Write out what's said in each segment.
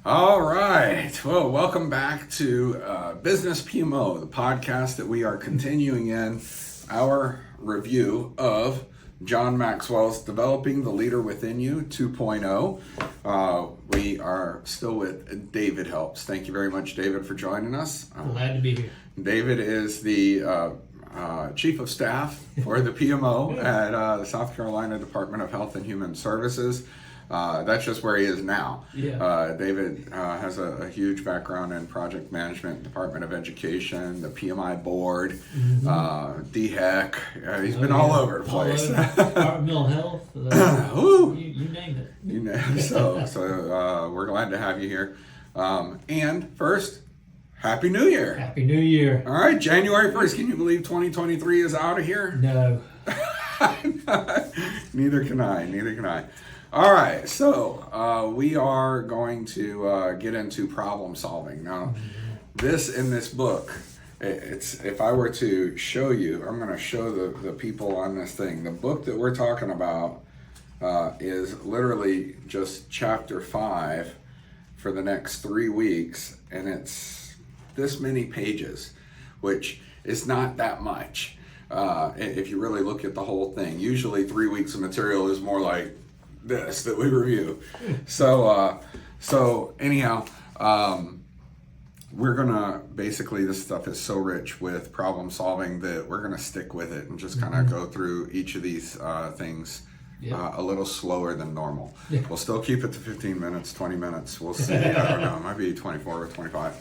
All right. Well, welcome back to BusinessPMO, the podcast that we are continuing in our review of John Maxwell's Developing the Leader Within You 2.0. We are still with David Helps. Thank you very much, David, for joining us. Glad to be here. David is the Chief of Staff for the PMO at the South Carolina Department of Health and Human Services. That's just where he is now. Yeah. David has a huge background in project management, Department of Education, the PMI board, DHEC. He's been all over the place. Departmental Health. You name it. You know, so we're glad to have you here. And first, Happy New Year. Happy New Year. All right, January 1st. Can you believe 2023 is out of here? No. Neither can I. All right, so we are going to get into problem solving. Now, in this book, it's if I were to show you, I'm going to show the people on this thing. The book that we're talking about is literally just chapter 5 for the next 3 weeks, and it's this many pages, which is not that much if you really look at the whole thing. Usually 3 weeks of material is more like this that we review. So anyhow, we're gonna basically, this stuff is so rich with problem solving that we're gonna stick with it and just kind of go through each of these things a little slower than normal. We'll still keep it to 15 minutes, 20 minutes. We'll see. I don't know. It might be 24 or 25.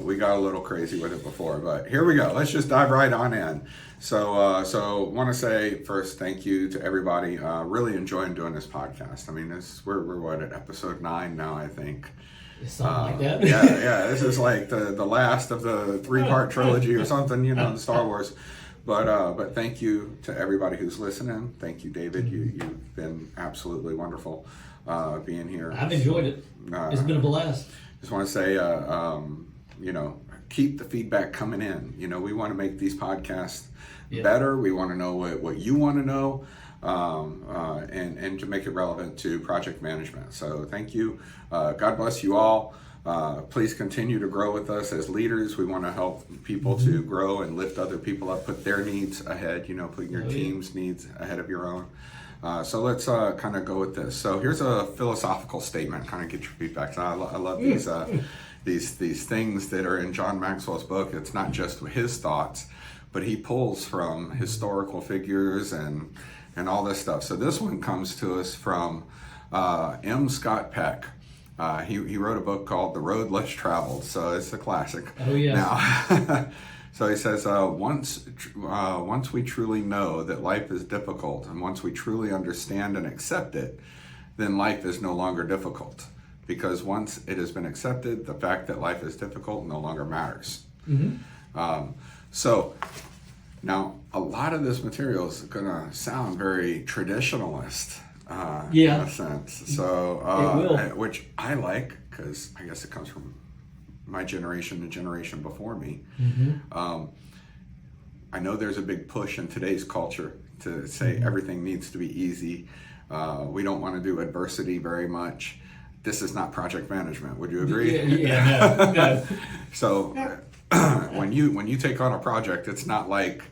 We got a little crazy with it before, but here we go. Let's just dive right on in. So want to say first, thank you to everybody. Really enjoying doing this podcast. I mean, we're what, at episode 9 now, I think. Something like that. yeah. This is like the last of the 3-part trilogy or something, in Star Wars. But thank you to everybody who's listening. Thank you, David. You've been absolutely wonderful being here. I've enjoyed it. It's been a blast. Just want to say, keep the feedback coming in. We want to make these podcasts better. We want to know what you want to know, and to make it relevant to project management. So thank you. God bless you all. Please continue to grow with us as leaders. We want to help people to grow and lift other people up, put their needs ahead, put your team's needs ahead of your own. So let's kind of go with this. So here's a philosophical statement, kind of get your feedback. So I love these things that are in John Maxwell's book. It's not just his thoughts, but he pulls from historical figures and all this stuff. So this one comes to us from M. Scott Peck. He wrote a book called The Road Less Traveled, so it's a classic. Oh, yes. Now, so he says, once we truly know that life is difficult, and once we truly understand and accept it, then life is no longer difficult. Because once it has been accepted, the fact that life is difficult no longer matters. So now a lot of this material is going to sound very traditionalist. In a sense. So, which I like, because I guess it comes from my generation, the generation before me. I know there's a big push in today's culture to say everything needs to be easy. We don't want to do adversity very much. This is not project management. Would you agree? No. So when you take on a project, it's not like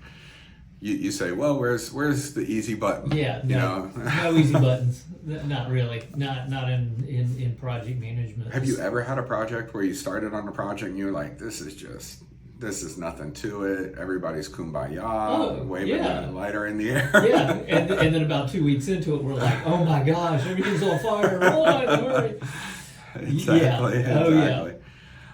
you say, well, where's the easy button? No easy buttons. Not really. Not in project management. Have you ever had a project where you started on a project and you were like, this is nothing to it. Everybody's kumbaya, waving a lighter in the air. And then about 2 weeks into it, we're like, oh my gosh, everything's on fire. Hurry. Exactly.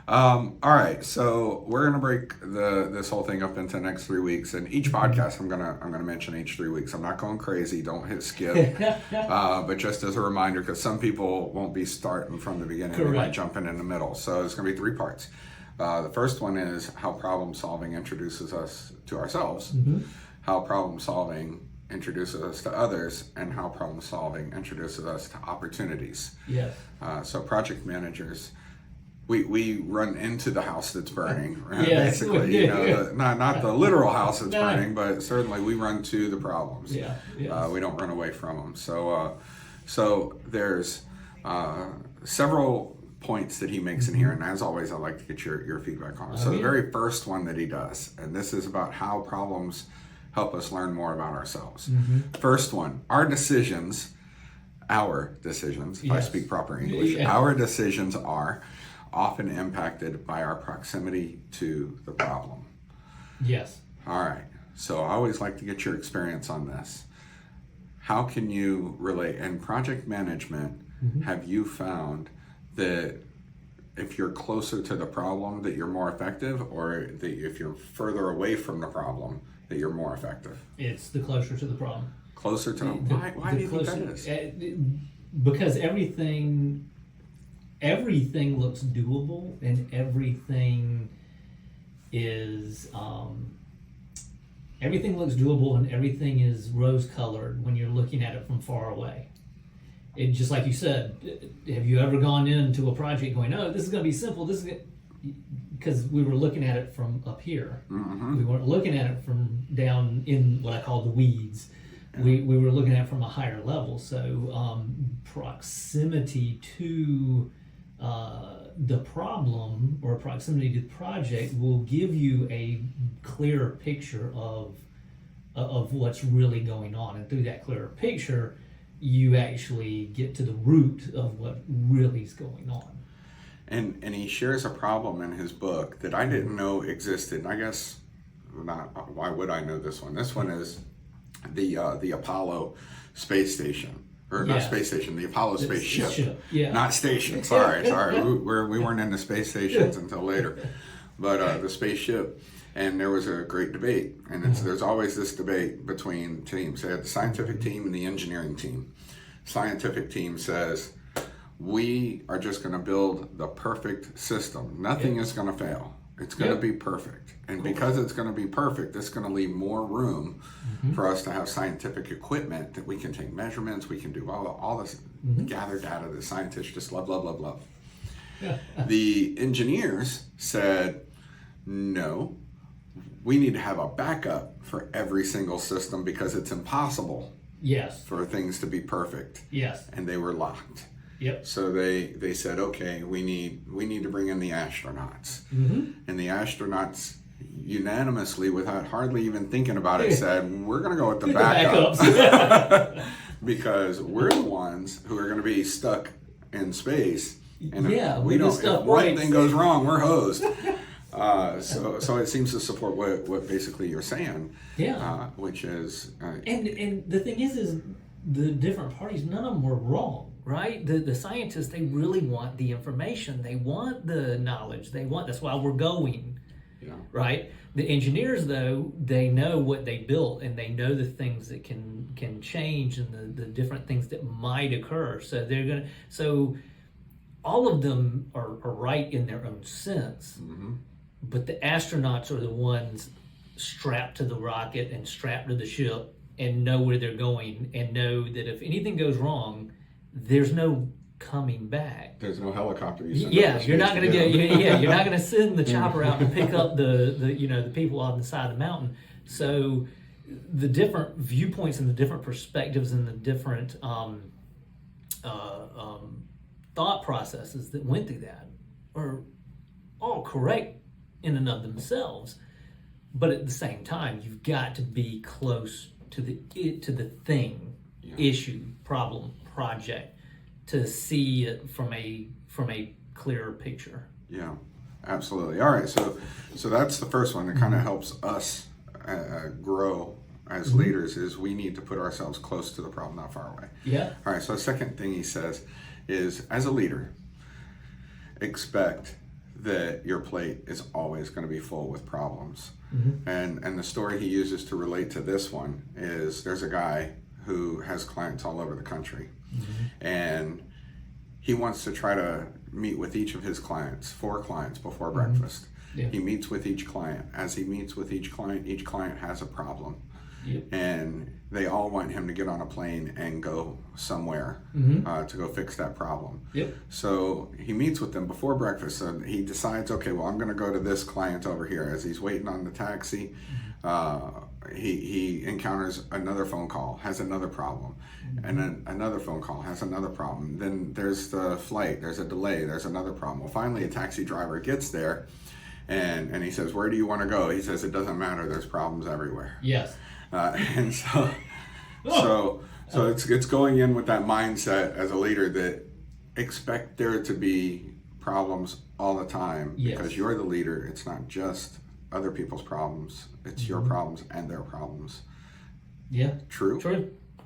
All right, so we're gonna break this whole thing up into the next 3 weeks, and each podcast I'm gonna mention each 3 weeks. I'm not going crazy. Don't hit skip, but just as a reminder, because some people won't be starting from the beginning. Correct. They might jump in the middle. So it's gonna be 3 parts. The first one is how problem solving introduces us to ourselves, how problem solving introduces us to others, and how problem solving introduces us to opportunities. Yes. So project managers, we run into the house that's burning, right? Yes. Basically, not the literal house that's burning, but certainly we run to the problems. Yes. We don't run away from them. So there's several points that he makes in here, and as always, I'd like to get your feedback on it. So the very first one that he does, and this is about how problems help us learn more about ourselves. First one, our decisions, if I speak proper English, our decisions are often impacted by our proximity to the problem. Yes. All right. So I always like to get your experience on this. How can you relate? In project management, have you found that if you're closer to the problem that you're more effective, or that if you're further away from the problem that you're more effective? It's the closer to the problem. Closer to why do you think that is? Because everything looks doable, and everything looks doable, and everything is rose colored when you're looking at it from far away. It just like you said, have you ever gone into a project going, oh, this is going to be simple, because we were looking at it from up here. We weren't looking at it from down in what I call the weeds. We were looking at it from a higher level. So proximity to the problem, or proximity to the project, will give you a clearer picture of what's really going on, and through that clearer picture, you actually get to the root of what really is going on. And he shares a problem in his book that I didn't know existed. And I guess not. Why would I know this one? This one is the Apollo space station, or not space station, the Apollo spaceship. Not station. Sorry. We weren't into space stations until later, but the spaceship. And there was a great debate, and there's always this debate between teams. They had the scientific team and the engineering team. Scientific team says, we are just going to build the perfect system. Nothing is going to fail. It's going to be perfect. And because it's going to be perfect, it's going to leave more room for us to have scientific equipment that we can take measurements, we can do all this, gather data that scientists just love. The engineers said, no, we need to have a backup for every single system because it's impossible for things to be perfect. And they were locked. So they said, okay, we need to bring in the astronauts. And the astronauts unanimously, without hardly even thinking about it, said, we're going to go with the backup. Because we're the ones who are going to be stuck in space. And if one thing goes wrong, we're hosed. So it seems to support what basically you're saying, which is and the thing is the different parties, none of them were wrong, right? The scientists, they really want the information, they want the knowledge, that's why we're going, right? The engineers, though, they know what they built, and they know the things that can change, and the different things that might occur. So all of them are right in their own sense. But the astronauts are the ones strapped to the rocket and strapped to the ship and know where they're going, and know that if anything goes wrong, there's no coming back. There's no helicopter. You're not going to get. You're not going to send the chopper out to pick up the people on the side of the mountain. So the different viewpoints and the different perspectives and the different thought processes that went through that are all correct in and of themselves, but at the same time, you've got to be close to the thing, issue, problem, project, to see it from a clearer picture. Yeah, absolutely. All right, so that's the first one that kind of helps us grow as leaders, is we need to put ourselves close to the problem, not far away. All right, so the second thing he says is, as a leader, expect that your plate is always going to be full with problems. And the story he uses to relate to this one is, there's a guy who has clients all over the country, and he wants to try to meet with each of his clients, 4 clients, before breakfast. He meets with each client. As he meets with each client has a problem. And they all want him to get on a plane and go somewhere to go fix that problem. So he meets with them before breakfast, and he decides, okay, well, I'm going to go to this client over here. As he's waiting on the taxi, he encounters another phone call, has another problem, and then another phone call has another problem. Then there's the flight, there's a delay, there's another problem. Well, finally a taxi driver gets there, and he says, "Where do you want to go?" He says, "It doesn't matter. There's problems everywhere." Yes. And so it's going in with that mindset as a leader that expect there to be problems all the time, Yes. because you're the leader. It's not just other people's problems. It's your problems and their problems. Yeah. True.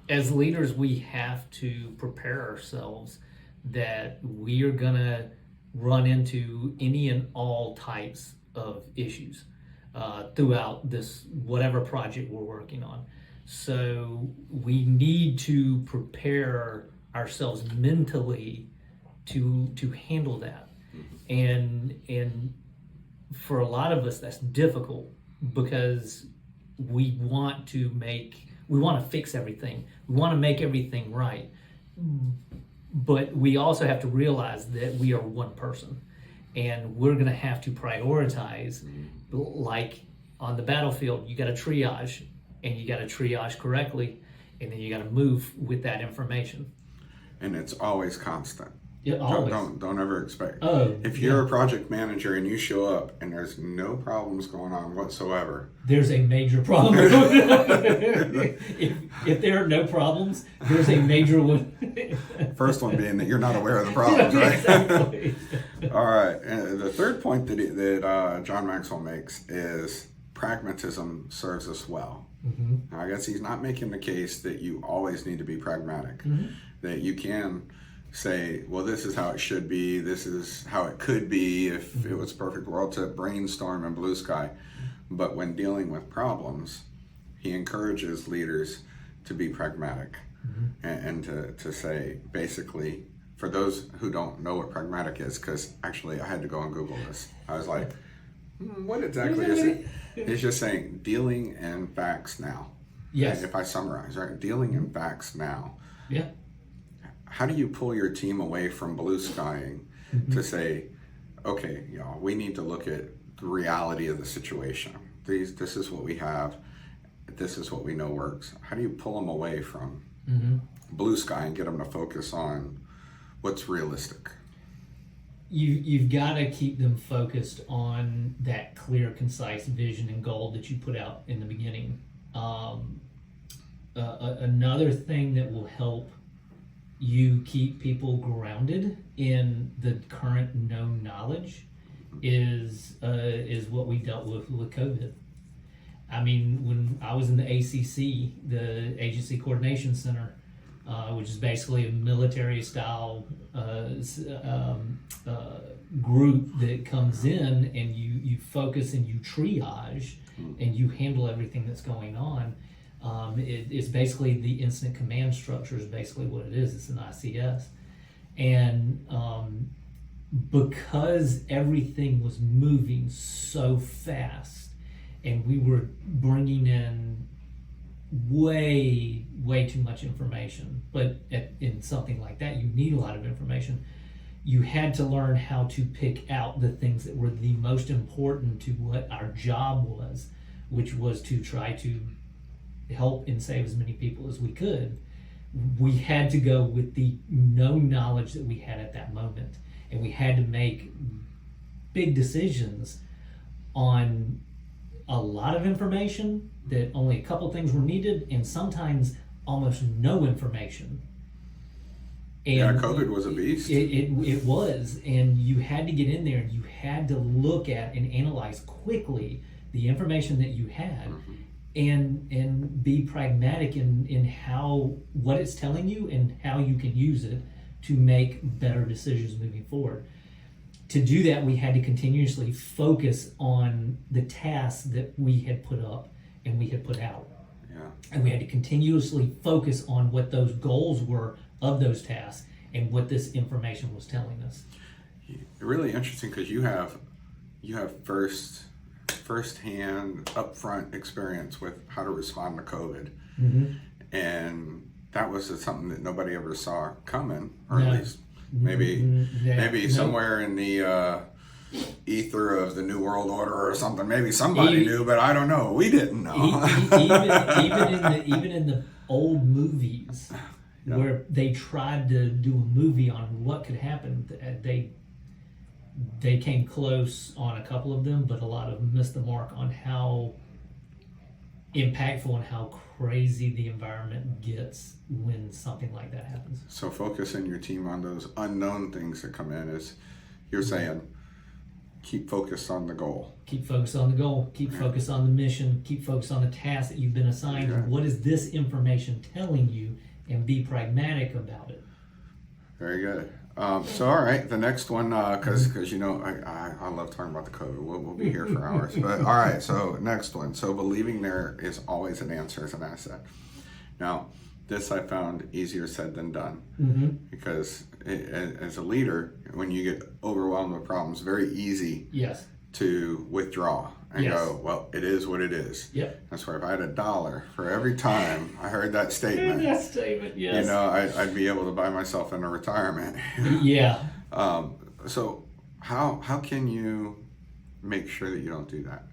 As leaders, we have to prepare ourselves that we are gonna run into any and all types of issues throughout this whatever project we're working on. So we need to prepare ourselves mentally to handle that. And for a lot of us, that's difficult because we want to fix everything. We want to make everything right. But we also have to realize that we are one person, and we're going to have to prioritize. Like on the battlefield, you got to triage, and you got to triage correctly, and then you got to move with that information. And it's always constant. Yeah, always. Don't ever expect. Oh, if you're a project manager and you show up and there's no problems going on whatsoever, there's a major problem. if there are no problems, there's a major one. First one being that you're not aware of the problems, right? Exactly. All right. And the third point that John Maxwell makes is pragmatism serves us well. Now, I guess he's not making the case that you always need to be pragmatic, that you can say, well, this is how it should be, this is how it could be if it was a perfect world, to brainstorm and blue sky. But when dealing with problems, he encourages leaders to be pragmatic and to say, basically, for those who don't know what pragmatic is, because actually I had to go and Google this. I was like, what exactly is it? He's just saying dealing in facts now. Yes. And if I summarize, right? Dealing in facts now. Yeah. How do you pull your team away from blue skying to say, okay, y'all, we need to look at the reality of the situation. This is what we have. This is what we know works. How do you pull them away from blue sky and get them to focus on what's realistic? You've got to keep them focused on that clear, concise vision and goal that you put out in the beginning. Another thing that will help you keep people grounded in the current known knowledge is what we dealt with COVID. I mean, when I was in the ACC, the Agency Coordination Center, which is basically a military style group that comes in and you focus and you triage and you handle everything that's going on. It's basically the incident command structure is basically what it is. It's an ICS. And because everything was moving so fast and we were bringing in way too much information, but in something like that, you need a lot of information. You had to learn how to pick out the things that were the most important to what our job was, which was to try to help and save as many people as we could. We had to go with the known knowledge that we had at that moment, and we had to make big decisions on a lot of information that only a couple things were needed, and sometimes almost no information. And yeah, COVID was a beast. It was, and you had to get in there and you had to look at and analyze quickly the information that you had. And be pragmatic in what it's telling you and how you can use it to make better decisions moving forward. To do that, we had to continuously focus on the tasks that we had put up and we had put out. Yeah. And we had to continuously focus on what those goals were of those tasks and what this information was telling us. Really interesting, because you have first-hand, upfront experience with how to respond to COVID, and that was something that nobody ever saw coming, or at least maybe somewhere in the ether of the New World Order or something. Maybe somebody knew, but I don't know. We didn't know. Even in the old movies, where they tried to do a movie on what could happen, they came close on a couple of them, but a lot of them missed the mark on how impactful and how crazy the environment gets when something like that happens. So focusing your team on those unknown things that come in is, you're saying, keep focused on the goal. Keep focused on the goal. Keep focused on the mission. Keep focused on the task that you've been assigned. Yeah. What is this information telling you? And be pragmatic about it. Very good. So, all right, the next one, because you know, I love talking about the code. We'll be here for hours. But all right, so next one. So believing there is always an answer is an asset. Now, this I found easier said than done, because as a leader, when you get overwhelmed with problems, very easy to withdraw and go, well, it is what it is. Yep. That's why if I had $1 for every time I heard that statement, yes. you know, I'd be able to buy myself into retirement. Yeah. So how can you make sure that you don't do that?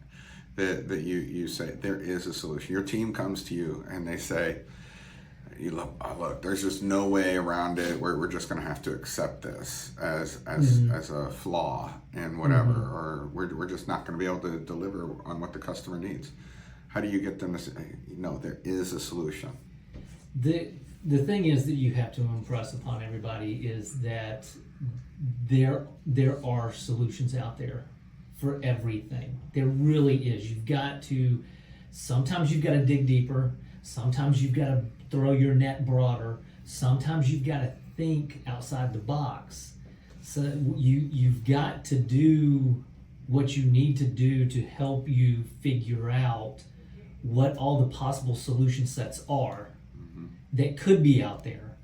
That you say there is a solution. Your team comes to you and they say, look, there's just no way around it. We're just going to have to accept this as a flaw in whatever, or we're just not going to be able to deliver on what the customer needs. How do you get them to say, no, there is a solution? The thing is that you have to impress upon everybody is that there are solutions out there for everything. There really is. Sometimes you've got to dig deeper. Sometimes you've got to throw your net broader. Sometimes you've got to think outside the box. So you've got to do what you need to do to help you figure out what all the possible solution sets are that could be out there,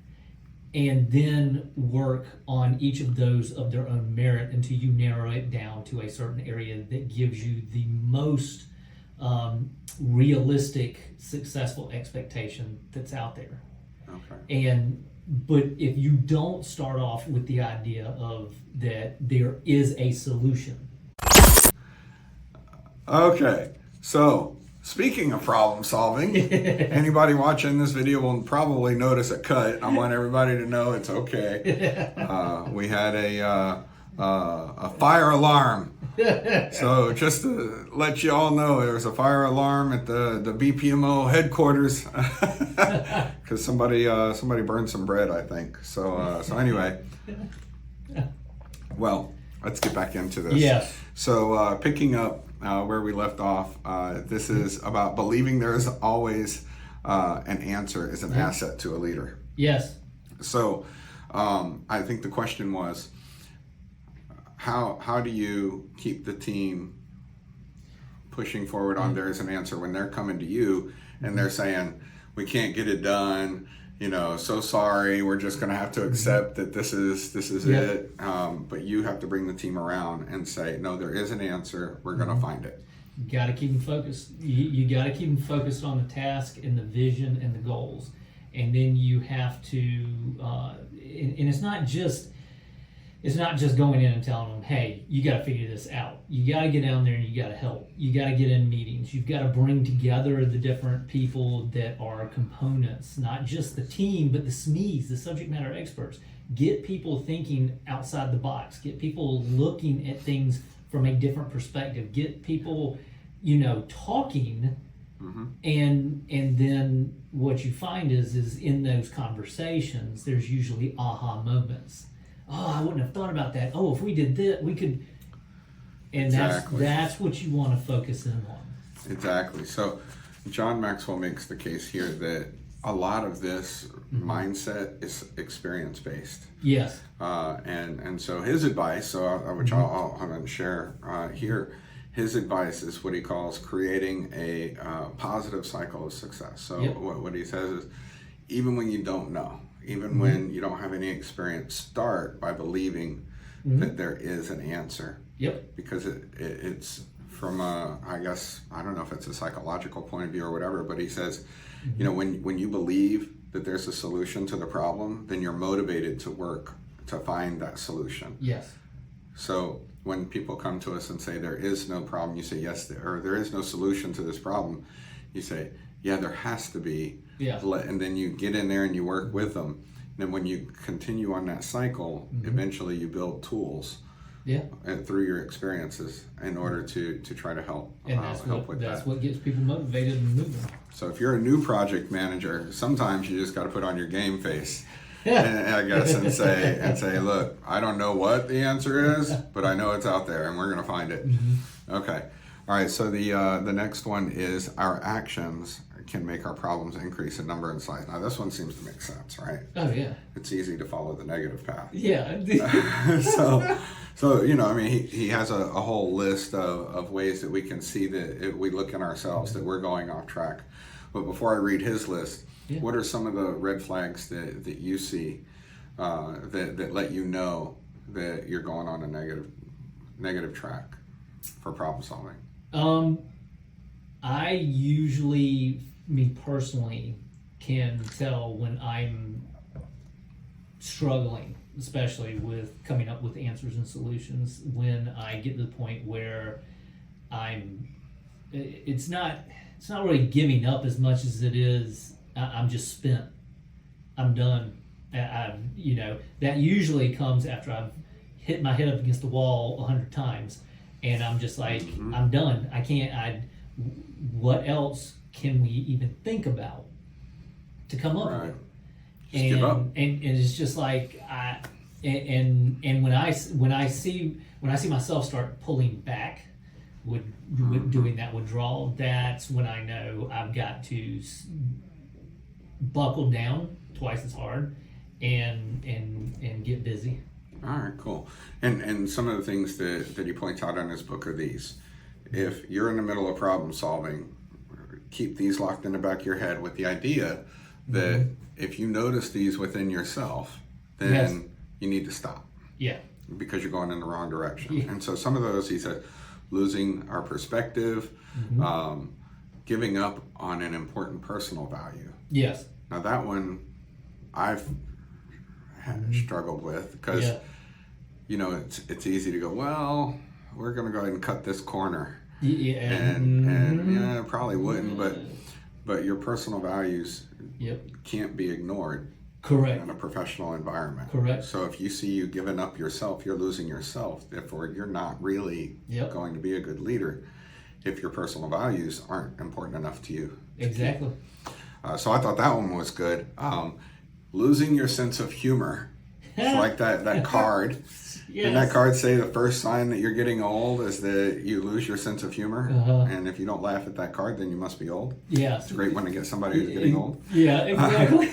and then work on each of those of their own merit until you narrow it down to a certain area that gives you the most realistic, successful expectation that's out there. Okay. But if you don't start off with the idea of that there is a solution. Okay, so speaking of problem solving, anybody watching this video will probably notice a cut. I want everybody to know it's okay. We had a fire alarm. So just to let you all know, there was a fire alarm at the BPMO headquarters because somebody burned some bread, I think. So anyway, well, let's get back into this. Yes. So picking up where we left off, this is about believing there is always an answer is an asset to a leader. Yes. So I think the question was, how do you keep the team pushing forward on there is an answer when they're coming to you and they're saying, we can't get it done, you know, so sorry, we're just going to have to accept that this is it. But you have to bring the team around and say, no, there is an answer. We're going to find it. You got to keep them focused. You got to keep them focused on the task and the vision and the goals. And then you have to, and it's not just going in and telling them, hey, you got to figure this out. You got to get down there and you got to help. You got to get in meetings. You've got to bring together the different people that are components, not just the team, but the SMEs, the subject matter experts. Get people thinking outside the box. Get people looking at things from a different perspective. Get people, talking. And then what you find is in those conversations, there's usually aha moments. Oh, I wouldn't have thought about that. Oh, if we did this, we could. And exactly. That's what you want to focus in on. Exactly. So John Maxwell makes the case here that a lot of this mindset is experience based. Yes. And so his advice, which I'm going to share here, his advice is what he calls creating a positive cycle of success. So what he says is, even when you don't know, even when you don't have any experience, start by believing that there is an answer. Yep. Because it's from I don't know if it's a psychological point of view or whatever, but he says, when you believe that there's a solution to the problem, then you're motivated to work to find that solution. Yes. So when people come to us and say there is no problem, you say yes, or there is no solution to this problem, you say, yeah, there has to be. Yeah. And then you get in there and you work with them. Then when you continue on that cycle, eventually you build tools. Yeah. Through your experiences in order to try to help That's what gets people motivated and moving. So if you're a new project manager, sometimes you just got to put on your game face. Yeah. And I guess and say, look, I don't know what the answer is, but I know it's out there, and we're going to find it. Okay. All right. So the next one is our actions can make our problems increase in number and size. Now this one seems to make sense, right? Oh yeah. It's easy to follow the negative path. Yeah. So you know, I mean, he has a whole list of ways that we can see that if we look in ourselves that we're going off track. But before I read his list, what are some of the red flags that you see that let you know that you're going on a negative track for problem solving? I usually, me personally, can tell when I'm struggling, especially with coming up with answers and solutions, when I get to the point where it's not really giving up as much as it is, I'm just spent. I'm done. That usually comes after I've hit my head up against the wall 100 times, and I'm just like, I'm done. I can't. What else can we even think about to come up with? Just give up. And it's just like when I see myself start pulling back with doing that withdrawal, that's when I know I've got to buckle down twice as hard and get busy. All right, cool. And some of the things that he points out in his book are these. If you're in the middle of problem solving, keep these locked in the back of your head with the idea that if you notice these within yourself, then you need to stop. Yeah. Because you're going in the wrong direction. Yeah. And so some of those, he said, losing our perspective, giving up on an important personal value. Yes. Now that one I've struggled with because, it's easy to go, well, we're going to go ahead and cut this corner. Yeah. And probably wouldn't, but your personal values can't be ignored. Correct. In a professional environment. Correct. So if you see you giving up yourself, you're losing yourself. Therefore, you're not really going to be a good leader if your personal values aren't important enough to you. Exactly. So I thought that one was good. Losing your sense of humor. It's like that card. Yes. Didn't that card say the first sign that you're getting old is that you lose your sense of humor? And if you don't laugh at that card, then you must be old. Yeah. It's a great one to get somebody who's getting old. Yeah, exactly.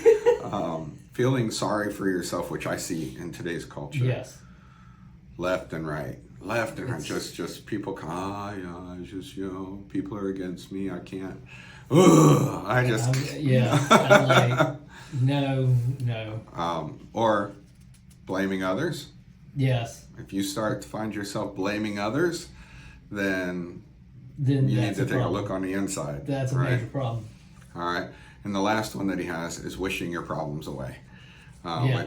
Feeling sorry for yourself, which I see in today's culture. Yes. Left and right. Just people come, people are against me. I can't. I'm like, no. Or blaming others. Yes. If you start to find yourself blaming others, then you need to take a look on the inside. That's a major problem. All right. And the last one that he has is wishing your problems away,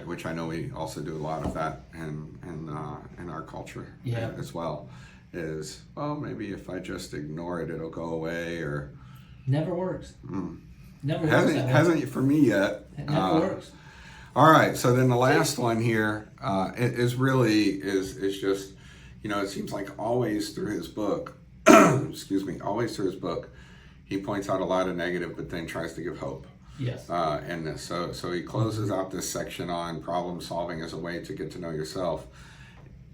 which I know we also do a lot of that in our culture as well. Is, well, maybe if I just ignore it, it'll go away, or never works. Never hasn't for me yet. It never works. All right, so then the last one here is just, it seems like always through his book, he points out a lot of negative, but then tries to give hope. Yes. In this, so he closes out this section on problem solving as a way to get to know yourself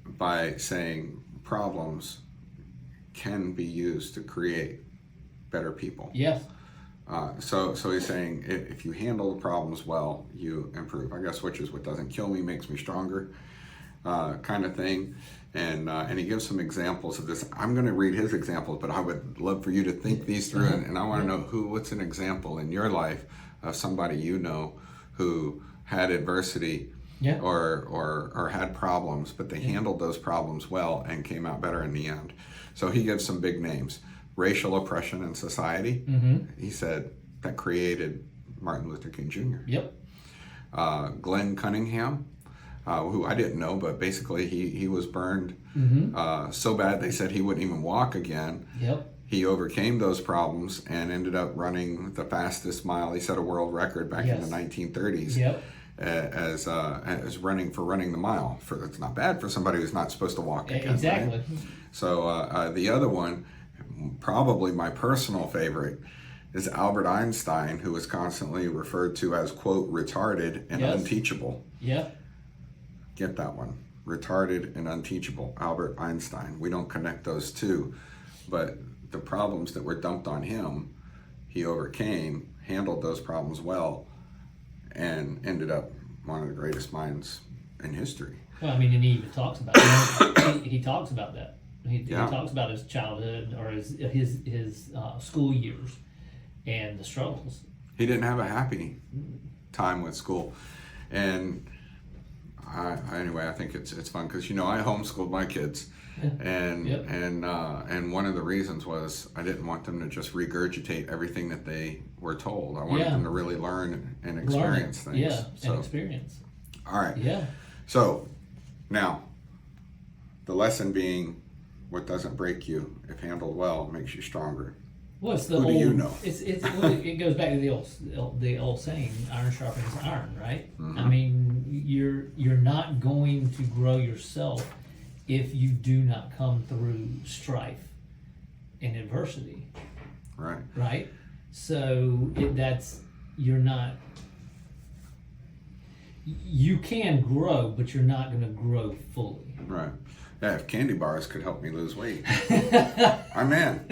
by saying problems can be used to create better people. Yes. So he's saying if you handle the problems well, you improve. I guess which is what doesn't kill me makes me stronger, kind of thing. And he gives some examples of this. I'm going to read his examples, but I would love for you to think these through, and I want to know what's an example in your life of somebody who had adversity or had problems, but they handled those problems well and came out better in the end. So he gives some big names. Racial oppression in society, he said, that created Martin Luther King Jr. Yep. Glenn Cunningham, who I didn't know, but basically he was burned so bad they said he wouldn't even walk again. Yep. He overcame those problems and ended up running the fastest mile. He set a world record back in the 1930s. Yep. As running the mile. It's not bad for somebody who's not supposed to walk again. Exactly. Right? So the other one, probably my personal favorite, is Albert Einstein, who was constantly referred to as, quote, retarded and unteachable. Yep. Get that one. Retarded and unteachable. Albert Einstein. We don't connect those two, but the problems that were dumped on him, he overcame, handled those problems well, and ended up one of the greatest minds in history. Well, I mean, and he even talks about it. he talks about that. He talks about his childhood or his school years and the struggles. He didn't have a happy time with school, and anyway, I think it's fun because I homeschooled my kids, and one of the reasons was I didn't want them to just regurgitate everything that they were told. I wanted them to really learn and experience things. Yeah, and experience. All right. Yeah. So now, the lesson being, what doesn't break you, if handled well, makes you stronger. Well, it's the Who old, do you know? It goes back to the old saying, iron sharpens iron, right? Mm-hmm. I mean, you're not going to grow yourself if you do not come through strife and adversity. Right. Right? So you're not. You can grow, but you're not going to grow fully. Right. Yeah, if candy bars could help me lose weight, I'm in.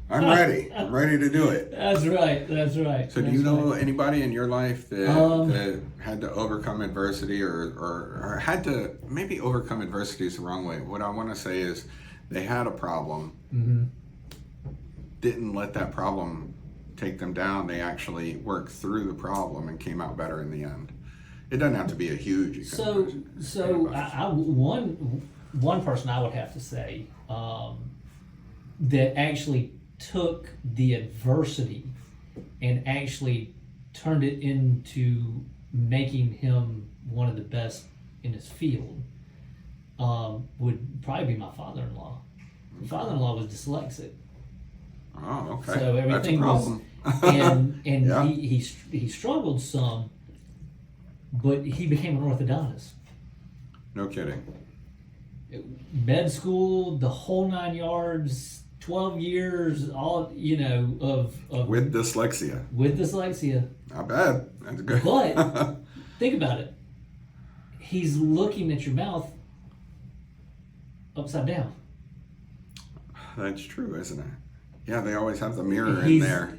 I'm ready. I'm ready to do it. That's right. That's right. So do you know anybody in your life that had to overcome adversity or had to, maybe overcome adversity is the wrong way. What I want to say is they had a problem, didn't let that problem take them down. They actually worked through the problem and came out better in the end. It doesn't have to be a huge. So one person I would have to say that actually took the adversity and actually turned it into making him one of the best in his field would probably be my father-in-law. My father-in-law was dyslexic. Oh, okay. So everything was, and Yeah. he struggled some, but he became an orthodontist. No kidding. Med school, the whole 9 yards, 12 years, all of With dyslexia. with dyslexia. Not bad. That's good. But think about it. He's looking at your mouth upside down. That's true, isn't it? Yeah, they always have the mirror in He's- there.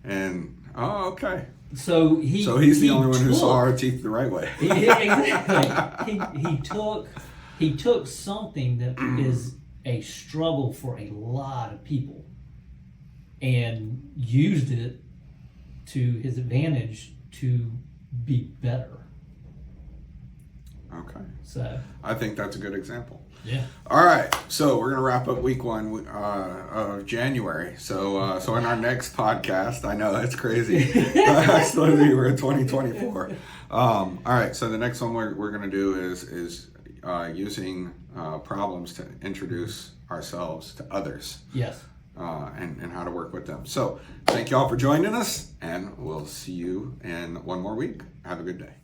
And, okay. So he's the only one who saw our teeth the right way. Exactly. He took something that is a struggle for a lot of people and used it to his advantage to be better. Okay. So I think that's a good example. yeah. All right, so we're gonna wrap up week 1 of January. So in our next podcast, I know it's crazy. Slowly we're in 2024. All right, so the next one we're gonna do is using problems to introduce ourselves to others. Yes. And how to work with them. So thank you all for joining us, and we'll see you in one more week. Have a good day.